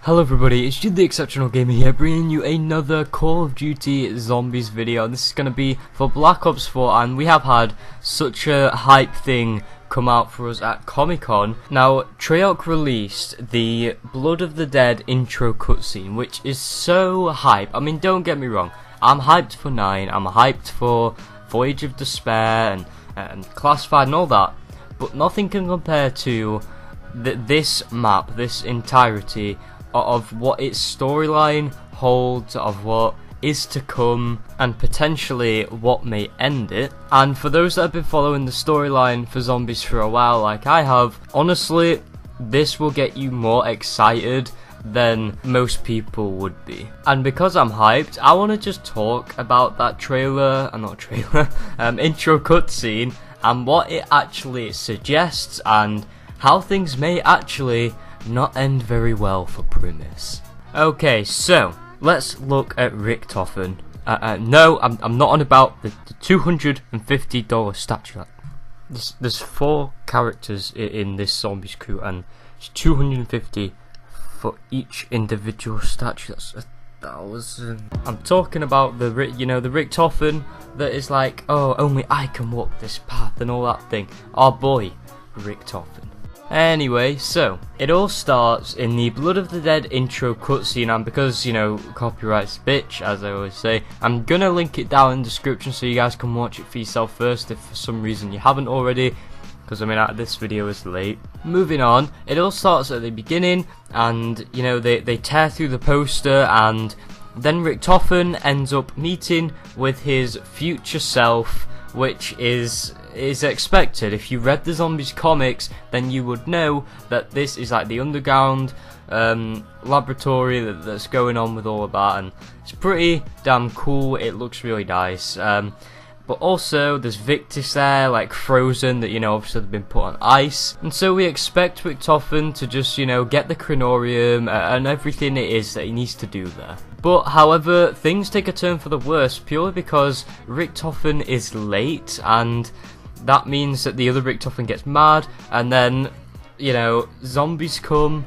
Hello everybody, it's Jude the Exceptional Gamer here, bringing you another Call of Duty Zombies video. And this is going to be for Black Ops 4, and we have had such a hype thing come out for us at Comic-Con. Now, Treyarch released the Blood of the Dead intro cutscene, which is so hype. I mean, don't get me wrong, I'm hyped for 9, I'm hyped for Voyage of Despair and Classified and all that, but nothing can compare to this map, this entirety of what its storyline holds, of what is to come, and potentially what may end it. And for those that have been following the storyline for Zombies for a while, like I have, honestly, this will get you more excited than most people would be. And because I'm hyped, I want to just talk about that intro cutscene and what it actually suggests and how things may actually not end very well for Primus. Okay, so let's look at Richthofen. No, I'm not on about the $250 statue. There's 4 characters in this zombies crew, and it's $250 for each individual statue. That's 1,000. I'm talking about the Richthofen that is like, oh, only I can walk this path and all that thing. Our boy Richthofen. Anyway, so it all starts in the Blood of the Dead intro cutscene, and because, copyright's bitch, as I always say, I'm gonna link it down in the description so you guys can watch it for yourself first if for some reason you haven't already, because this video is late. Moving on, it all starts at the beginning, and they tear through the poster, and then Richthofen ends up meeting with his future self, which is expected. If you read the Zombies comics, then you would know that this is like the underground laboratory that's going on with all of that, and it's pretty damn cool. It looks really nice. But also there's Victis there, like frozen, that obviously they've been put on ice, and so we expect Richthofen to just get the crematorium and everything it is that he needs to do there. But however, things take a turn for the worse purely because Richthofen is late, and that means that the other Richthofen gets mad, and then zombies come.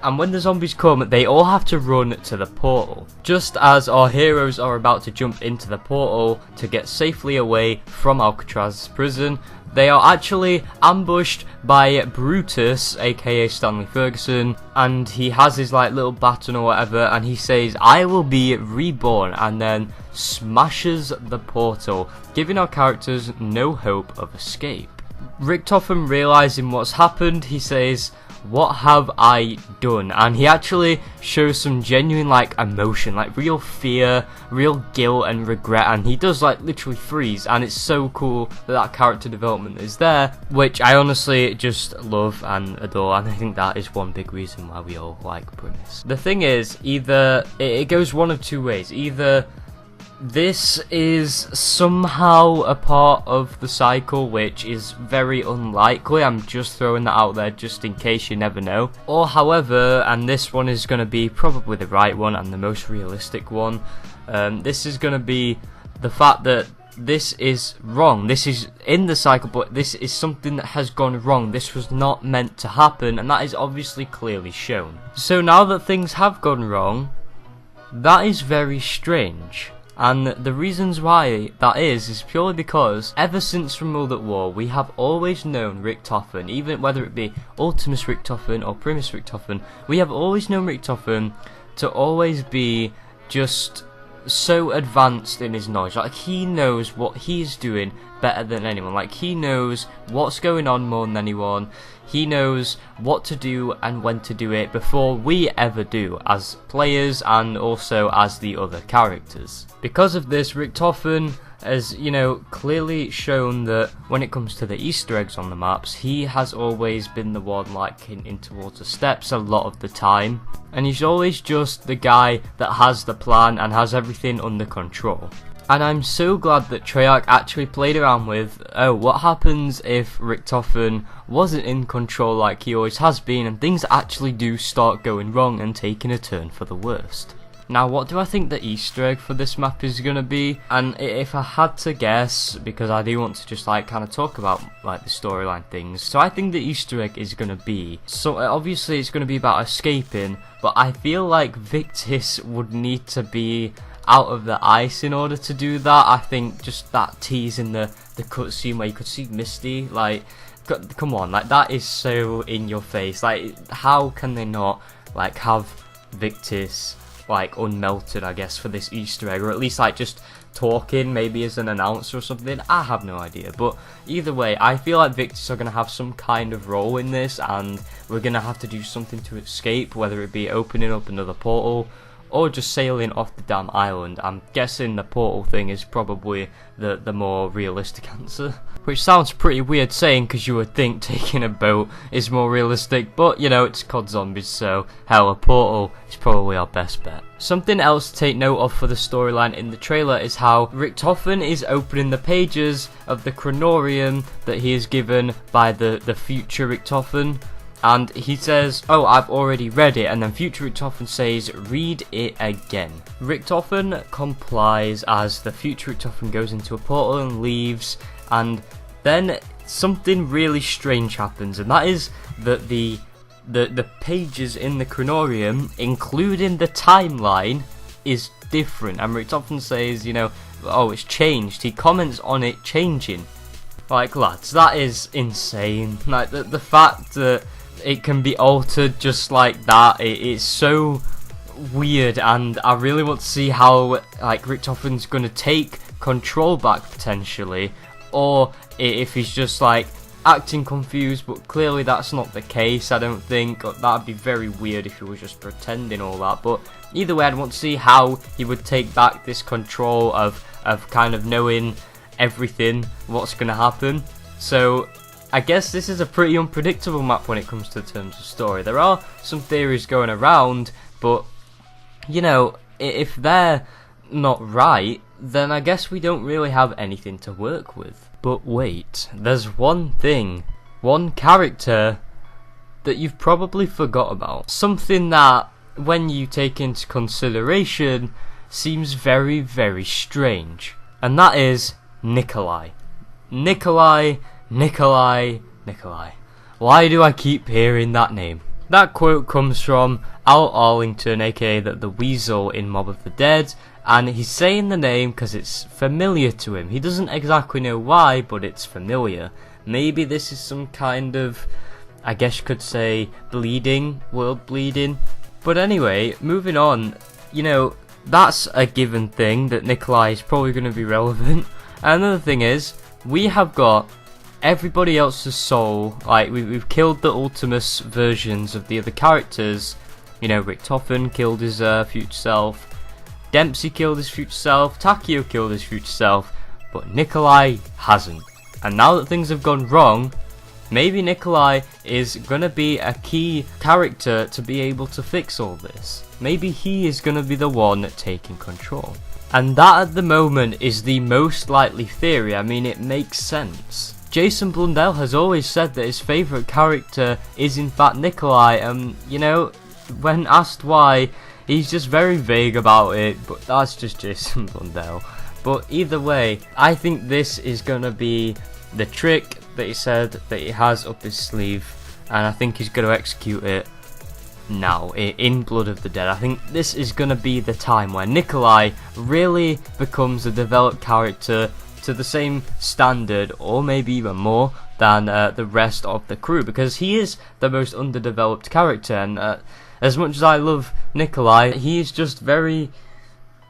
And when the zombies come, they all have to run to the portal. Just as our heroes are about to jump into the portal to get safely away from Alcatraz's prison, they are actually ambushed by Brutus, aka Stanley Ferguson, and he has his little baton or whatever, and he says, "I will be reborn," and then smashes the portal, giving our characters no hope of escape. Richthofen, realizing what's happened, he says, "What have I done?" And he actually shows some genuine emotion, real fear, real guilt and regret, and he does literally freeze, and it's so cool that character development is there, which I honestly just love and adore, and I think that is one big reason why we all like Primus. The thing is, either it goes one of two ways. Either this is somehow a part of the cycle, which is very unlikely. I'm just throwing that out there just in case, you never know. Or however, and this one is going to be probably the right one and the most realistic one, this is going to be the fact that this is wrong. This is in the cycle, but this is something that has gone wrong. This was not meant to happen, and that is obviously clearly shown. So now that things have gone wrong, that is very strange. And the reasons why that is purely because ever since from World at War, we have always known Richthofen, even whether it be Ultimus Richthofen or Primus Richthofen, we have always known Richthofen to always be just so advanced in his knowledge. He knows what he's doing better than anyone. He knows what's going on more than anyone. He knows what to do and when to do it before we ever do, as players and also as the other characters. Because of this, Richthofen has, clearly shown that when it comes to the Easter eggs on the maps, he has always been the one in towards the steps a lot of the time. And he's always just the guy that has the plan and has everything under control. And I'm so glad that Treyarch actually played around with, oh, what happens if Richthofen wasn't in control like he always has been, and things actually do start going wrong and taking a turn for the worst. Now, what do I think the Easter egg for this map is going to be? And if I had to guess, because I do want to just like kind of talk about like the storyline things, so I think the Easter egg is going to be, so obviously it's going to be about escaping, but I feel like Victis would need to be out of the ice in order to do that. I think just that tease in the cutscene where you could see Misty, like, come on, like that is so in your face. Like, how can they not like have Victis like unmelted, I guess, for this Easter egg, or at least like just talking maybe as an announcer or something? I have no idea, but either way, I feel like Victis are going to have some kind of role in this, and we're going to have to do something to escape, whether it be opening up another portal or just sailing off the damn island. I'm guessing the portal thing is probably the more realistic answer, which sounds pretty weird saying, because you would think taking a boat is more realistic, but you know, it's COD Zombies, so hell, a portal is probably our best bet. Something else to take note of for the storyline in the trailer is how Richthofen is opening the pages of the chronorium that he is given by the future Richthofen. And he says, oh, I've already read it, and then future Richthofen says, read it again. Richthofen complies as the future Richthofen goes into a portal and leaves, and then something really strange happens, and that is that the pages in the chronorium, including the timeline, is different. And Richthofen says, you know, oh, it's changed. He comments on it changing. Like, lads, that is insane. Like, the fact that it can be altered just like that, it's so weird, and I really want to see how like Richthofen's gonna take control back potentially, or if he's just like acting confused, but clearly that's not the case. I don't think that'd be very weird if he was just pretending all that, but either way, I'd want to see how he would take back this control of kind of knowing everything, what's gonna happen. So I guess this is a pretty unpredictable map when it comes to terms of story. There are some theories going around, but you know, if they're not right, then I guess we don't really have anything to work with. But wait, there's one thing, one character that you've probably forgot about. Something that, when you take into consideration, seems very, very strange. And that is Nikolai. Nikolai. Why do I keep hearing that name? That quote comes from Al Arlington, aka the Weasel in Mob of the Dead, and he's saying the name because it's familiar to him. He doesn't exactly know why, but it's familiar. Maybe this is some kind of, I guess you could say, world bleeding. But anyway, moving on, you know, that's a given thing that Nikolai is probably going to be relevant. And another thing is, we have got everybody else's soul. Like, we've killed the Ultimus versions of the other characters. You know, Richthofen killed his future self, Dempsey killed his future self, Takio killed his future self, but Nikolai hasn't. And now that things have gone wrong, maybe Nikolai is gonna be a key character to be able to fix all this. Maybe he is gonna be the one taking control. And that at the moment is the most likely theory. I mean, it makes sense. Jason Blundell has always said that his favourite character is in fact Nikolai, and you know, when asked why, he's just very vague about it, but that's just Jason Blundell. But either way, I think this is gonna be the trick that he said that he has up his sleeve, and I think he's gonna execute it now in Blood of the Dead. I think this is gonna be the time where Nikolai really becomes a developed character to the same standard, or maybe even more, than the rest of the crew, because he is the most underdeveloped character, and as much as I love Nikolai, he is just very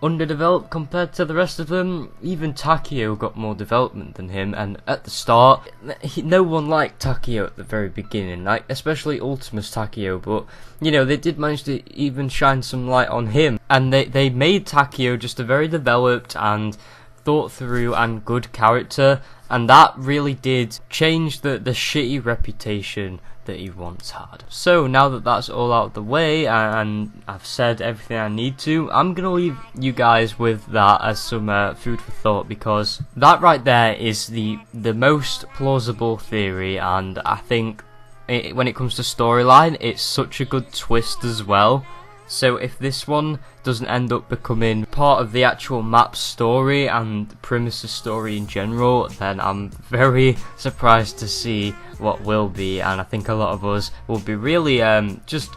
underdeveloped compared to the rest of them. Even Takio got more development than him, and at the start, no one liked Takio at the very beginning, like especially Ultimus Takio, but you know, they did manage to even shine some light on him, and they made Takio just a very developed and thought through and good character, and that really did change the shitty reputation that he once had. So now that that's all out of the way and I've said everything I need to, I'm gonna leave you guys with that as some food for thought, because that right there is the most plausible theory, and I think when it comes to storyline, it's such a good twist as well. So if this one doesn't end up becoming part of the actual map story and Primus' story in general, then I'm very surprised to see what will be, and I think a lot of us will be really just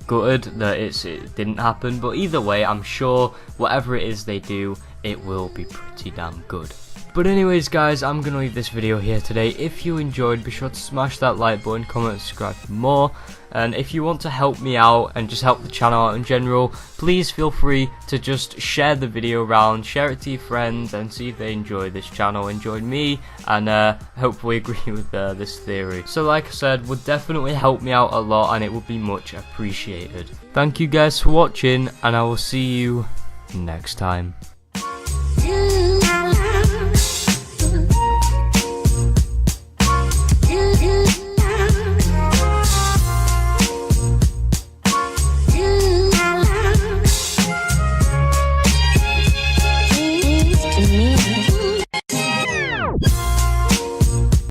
gutted that it didn't happen. But either way, I'm sure whatever it is they do, it will be pretty damn good. But anyways guys, I'm going to leave this video here today. If you enjoyed, be sure to smash that like button, comment, and subscribe for more. And if you want to help me out and just help the channel out in general, please feel free to just share the video around, share it to your friends, and see if they enjoy this channel, enjoy me, and hopefully agree with this theory. So like I said, would definitely help me out a lot, and it would be much appreciated. Thank you guys for watching, and I will see you next time.